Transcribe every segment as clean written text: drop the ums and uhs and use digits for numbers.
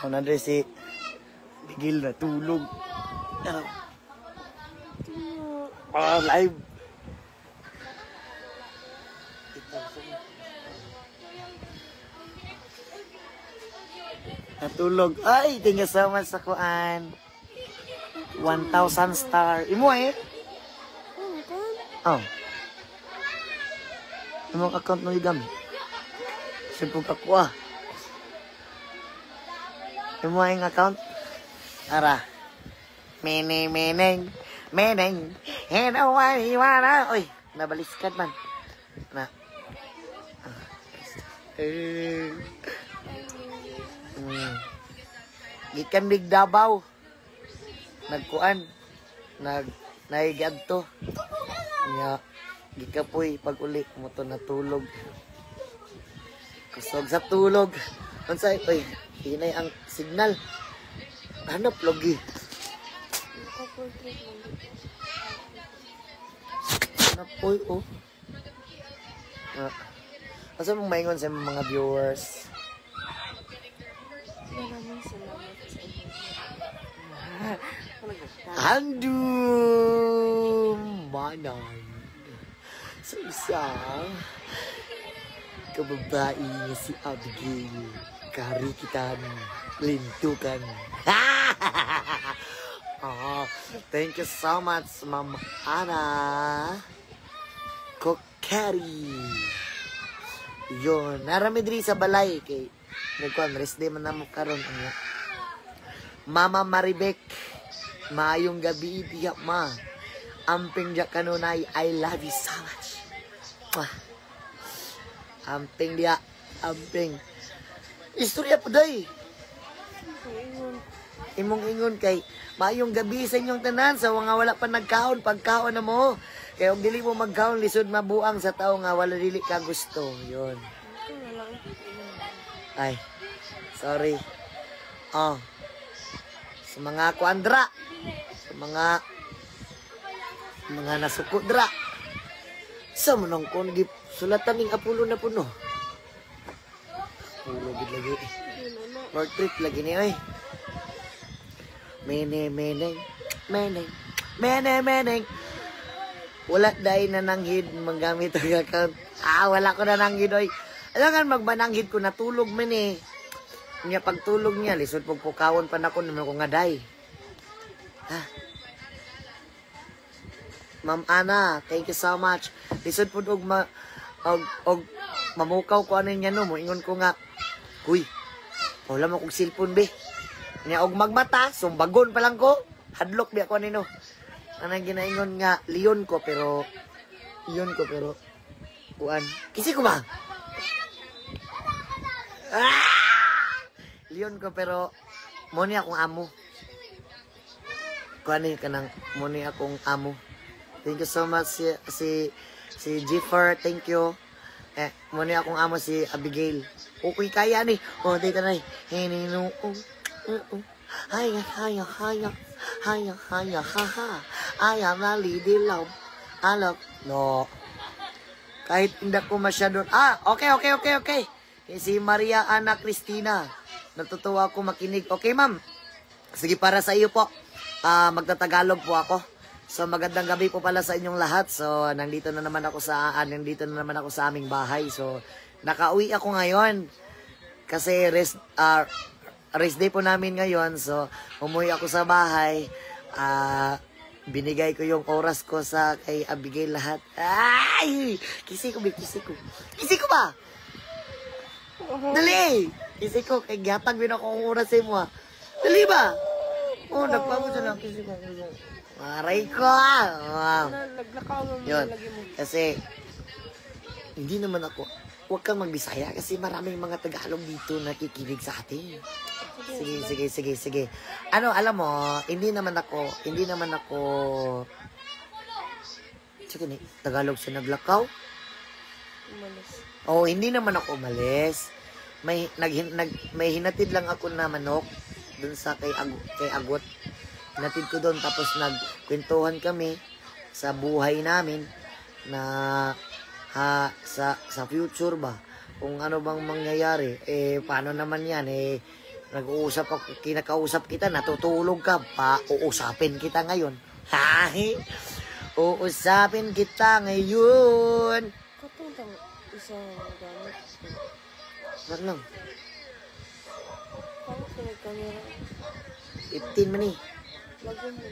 Ako na rin si Bigil na tulog. Live. Natulog. Ay, thank you so much sa kuan. 1,000 star. Imo eh? Oh. Imong account no igam. Sipog ako ah. Imo ang account? Ara. Meneng. Hello, wala. Oy, nabaliskad man. Na. Gikan big Davao. Nagkuan. Naigad to. Nya gikapoy pag uli mo to natulog. Kusog sa tulog. Unsay oy, hinay ang signal. Hanap logi. Hanap oy oh. Asa mong maingon sa mga viewers? Maraming salamat sa inyo. Handum manan sa isang kababae niya si Abigail. Karikitan, lintukan. Oh, thank you so much, Ma'am Ana Kokari. Yun, narami diri sa balay kay nagkuhan, rest day man na mo karon ano. Mama Maribek, maayong gabi diya ma. Amping diya kanunay, I love you so much. Amping diya, amping. Istorya po day. Imong ingon kay maayong gabi sa inyong tanan sa mga wala pa nagkaon, pagkaon na mo. Kaya kung dili mo magkaon, lisod mabuang sa tao nga wala dili ka gusto. Yun. Ay, sorry. Oh. Sa mga kuandra, sa mga nasuko dra. Sa manong kon di sulatan ning Apollo na puno. Apollo gid lagi. Portrait lagi ni oy. Meneng. Wala dahil nananghid magamit ang account. Wala ko nananghid oy. Alangan magbananghid ko natulog man eh. Niya pagtulog niya lisod pag pukawon pa nako naman ko nga day. Ma'am Ana, thank you so much. Lisod pud og mamukaw ko ano niya no mo ingon ko nga. Uy. Wala mo kog cellphone be. Niya og magmata, sumbagon pa lang ko. Hadlok bi ako nino. Anang ginaingon nga leon ko pero kuan. Kisi ko ba? Leon ko pero mo ni akong amo. Kuan ni kanang mo ni akong amo. Thank you so much si Jiffer, thank you. Mo ni akong amo si Abigail. Okay kaya ni. Oh, di ka na. Hinino. Haya. I am a lady love. Alok. No. Kahit hindi ko masyado. Okay. Si Maria Ana Cristina. Natutuwa ako makinig. Okay, ma'am. Sige, para sa iyo po. Magtatagalog po ako. So, magandang gabi po pala sa inyong lahat. So, nandito na naman ako sa aming bahay. So, nakauwi ako ngayon. Kasi rest day po namin ngayon. So, umuwi ako sa bahay. Binigay ko yung oras ko sa kay Abigail lahat. Ay! Kisi ko ba? Dali! Kisi ko, kay gatag bin ako ang oras sa mo. Dali ba? Oh, nagpamo siya ng kisi ko. Maray ko! Yun. Kasi, hindi naman ako, huwag kang magbisaya kasi maraming mga Tagalog dito nakikinig sa atin. Sige. Ano, alam mo, hindi naman ako, sige ni, Tagalog sa naglakaw? Umalis. Oh, hindi naman ako umalis. May hinatid lang ako na manok dun sa kay Agot. Hinatid ko doon tapos nagkwentuhan kami sa buhay namin na sa future ba kung ano bang mangyayari paano naman yan Nag-uusap ako, kinakausap kita, natutulog ka pa, uusapin kita ngayon. Hay! Uusapin kita ngayon. Katong tang isang gamit. Wag lang, Parang pinag-camera. 15 man eh. Lago mo.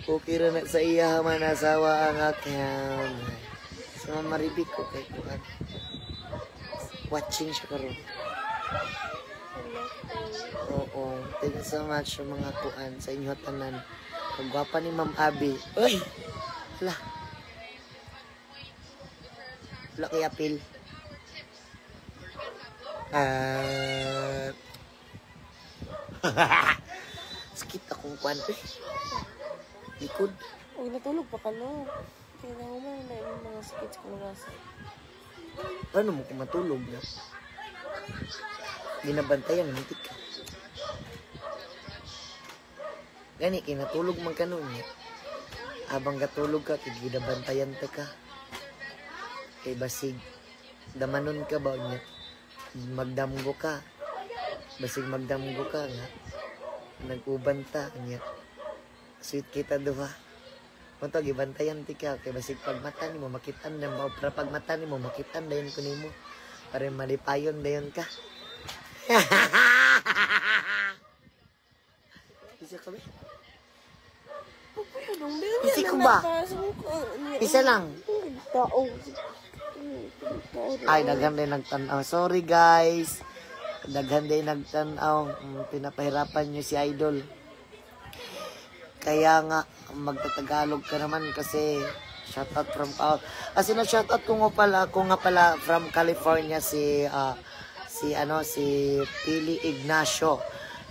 Okay ra na sa iya man asawa ang account. Sa maribig ko kay kuan. Watching siya karon. Oo, thank you so much sa mga kuan sa inyo tanan. Ang gwapa ni Ma'am Abby. Uy! Hala. Wala kay apil. Sakit akong kuan. Likod. Huwag natulog pa ka no. Kailangan mo na yung mga sakit sa kalagasan. Paano mo kung matulog na? Binabantayan, hintik ka. Gani, kinatulog man ka nun. Habang katulog ka, kiginabantayan ta ka. Kay basig, damanon ka ba niya? Magdamgo ka. Basig magdamgo ka nga. Nag-uban ta niya. Sweet kita duha. Kung to, gibantayan ti ka. Kay basig pagmata ni mo, makitan na mo. Para pagmata ni mo, makitan dayon ko ni mo. Para malipayon dayon ka. Isa ka ba? Isa ko ba? Isa lang. Tao. Ay, daghan din nagtanaw. Sorry guys. Daghan din nagtanaw. Pinapahirapan nyo si Idol. Kaya nga, magtatagalog ka naman kasi shoutout from out. Kasi na shoutout ko nga pala from California si Pili Ignacio.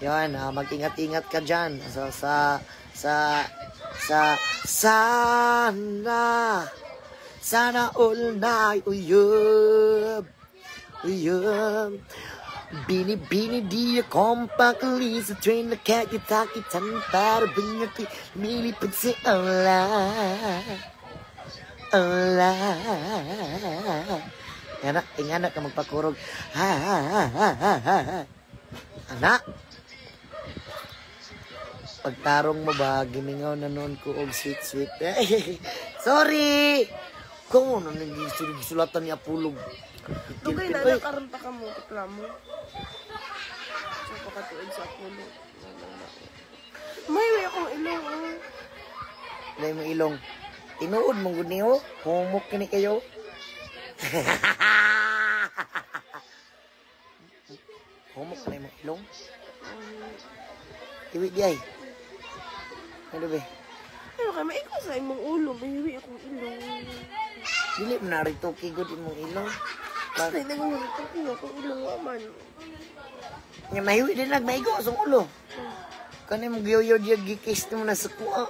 Yan, mag-ingat-ingat ka diyan. So, sana all night uyab. Bini dia kompak lisa train na kakita-kitan para binyaki milipad si Allah. Anak, anak ka magpakurog. Anak. Pagtarong mo ba, gimingaw na noon ko og sweet. Sorry! Kung ano, nagsulatan ni Apulog. Dugay na nakaroon pa ka mo, tikla mo. So, pakatuod sa Apollo. May akong ilong. Dahil mo ilong. Tinuod mong guni ho. Humok kini kayo. Humok na yung ilong. Iwi di ay. Ano ba? Ano ka, maiko sa imong ulo. Mahiwi akong ilong. Dili mo narito kigod imong ilong. Ay, nagawalito ko akong ilong naman. Nga mahiwi din nagmaigo sa ulo. Kani mo giyoyod yung gikis mo na sa kuha.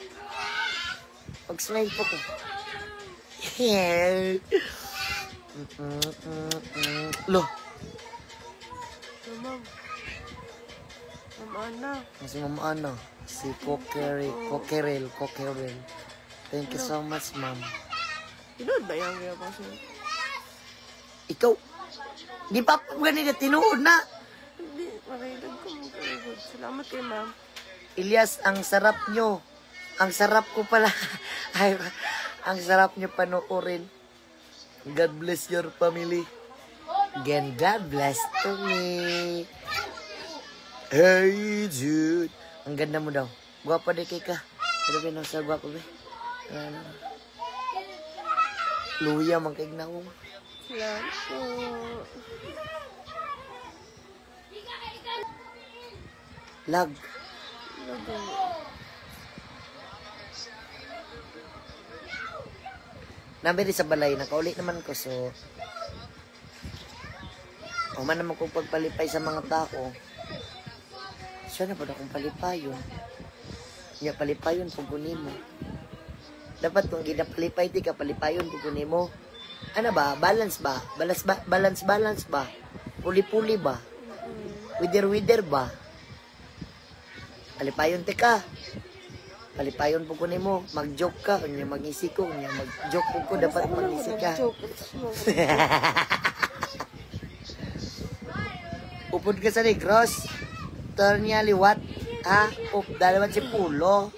Pag-smile pa ko. Lo. Ma'am. Ma'am Ana. Si Mama Ana. Si Kokerel. Thank you so much, ma'am. Tinood ba yung gaya pa siya? Ikaw, di pa po ganito, tinuod na. Hindi, marailag ko mo. Salamat kay ma'am. Ilyas, ang sarap nyo. Ang sarap ko pala. Ay, ang sarap nyo panoorin. God bless your family. Again, God bless to me. Hey, dude. Ang ganda mo daw. Gwapa di kay ka. Ano ba nang sa gwapa ba? Luya, mangkaig na ako. Salamat po. Lag. Nabi sa balay, nakaulit naman ko, so man naman kong pagpalipay sa mga tao. Siya na po na kong palipayon. Nga palipayon po kunin mo. Dapat kung ginapalipay, di ka palipayon po kunin mo. Ano ba? Balance ba? Balance ba? Puli-puli ba? Wither ba? Palipayon te ka. Palipayon po kunin mo. Mag-joke ka. Kanya mag-isi ko. Kanya mag-joke po ko. Dapat mag-isi ka. Upod ka sa Negros. Turn niya liwat. Ha? Upda naman si Pulo.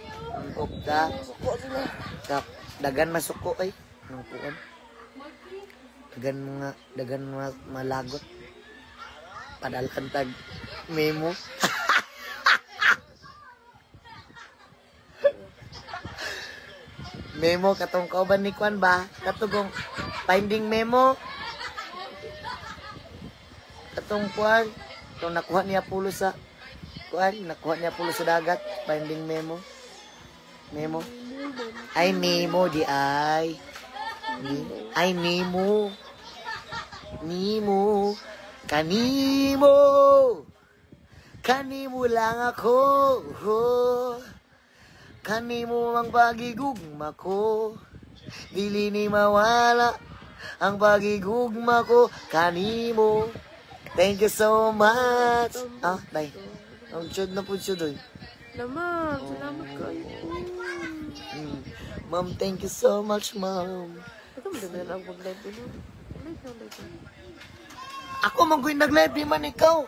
Upda. Suko sila. Kap, dagan masuko ay. Anong puan? Dagan mga malagot. Padal kantag memo. Memo katong kauban ni Kwan ba? Katugong finding memo. Katong Kwan, katong nakuha niya pulo sa Kwan, nakuha niya pulo sa dagat, finding memo. Memo. Ay memo di ay. Ay Nemo. Nemo. Kanimo. Kanimo lang ako. Kanimo ang pagigugma ko. Dili ni mawala ang pagigugma ko. Kanimo. Thank you so much. Ah, bye. Ang chud na po siya doy. Salamat kayo. Ma'am, thank you so much, ma'am. Ito mo na lang pag-live dito. Live. Ako manggoy nag-live, di man ikaw.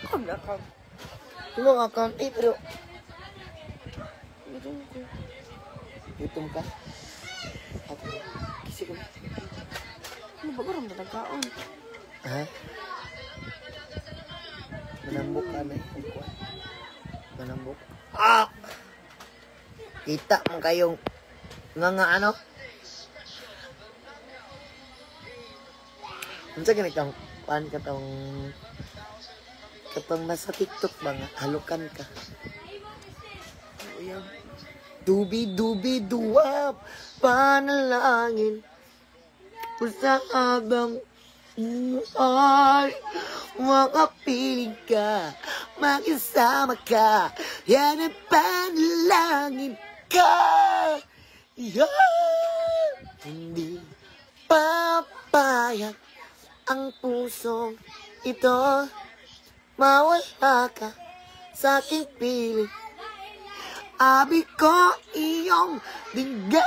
Ako na ka. Ano ang account eh, pero Ito ko. gutom ka. Ako, kisi ko. Ano ba karang nagkaon? Ha? Manambok ka na. Manambok. Ah! Kita mo kayong nga ano? Ano sa ganitong pan katong nasa TikTok ba nga? Halukan ka. Ayan. Dubi duwap panalangin sa habang ay makapiling ka, makisama ka, yan ang panalangin ka. Yan. Hindi papayag ang pusong ito, mawala ka sa aking piling. Abi ko iyong dinggin.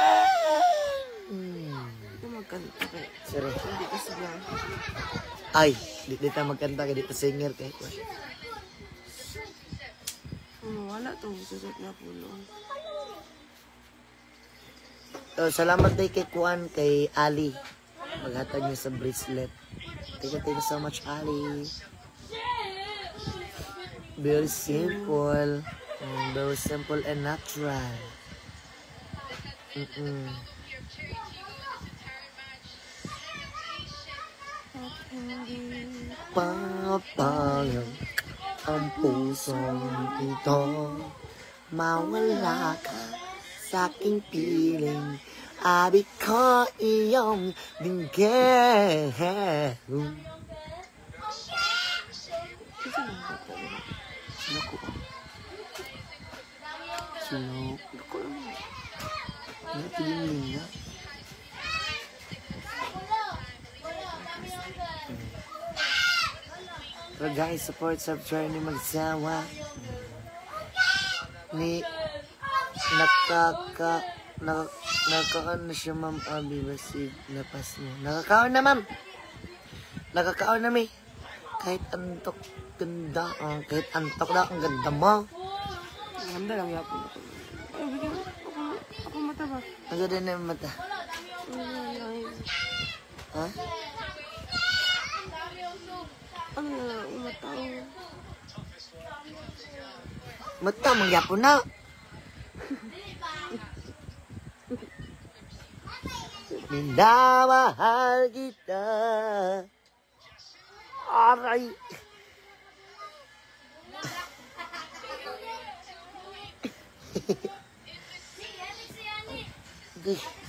Ito magkanta kayo. Sorry. Hindi kasi na. Ay, di tayo magkanta ka dito singer kay. Wala to. Susot na pulo. Salamat tayo kay Kuan, kay Ali. Maghatag niyo sa bracelet. Thank you so much, Ali. Very simple. Very simple and natural. Papayag ang pusong ito, mawala ka sa aking piling. Abi ko iyong dinggin. Sino? Ako lang. Ano tiling niya? Pero guys, support subscribe ni Magsawa. Ni nakakaon na siya, ma'am Abi Basig. Napas niya. Nakakaon na, ma'am. Nakakaon na, may. Kahit antok ganda. Kahit antok na, ang ganda mo. Ang ganda lang yapon ako. Ay, bigyan. Ako mata ba? Ang ganda na yung mata. Ha? Ano na, umataw. Mata, mangyapon na. Minamahal kita. Aray. Okay.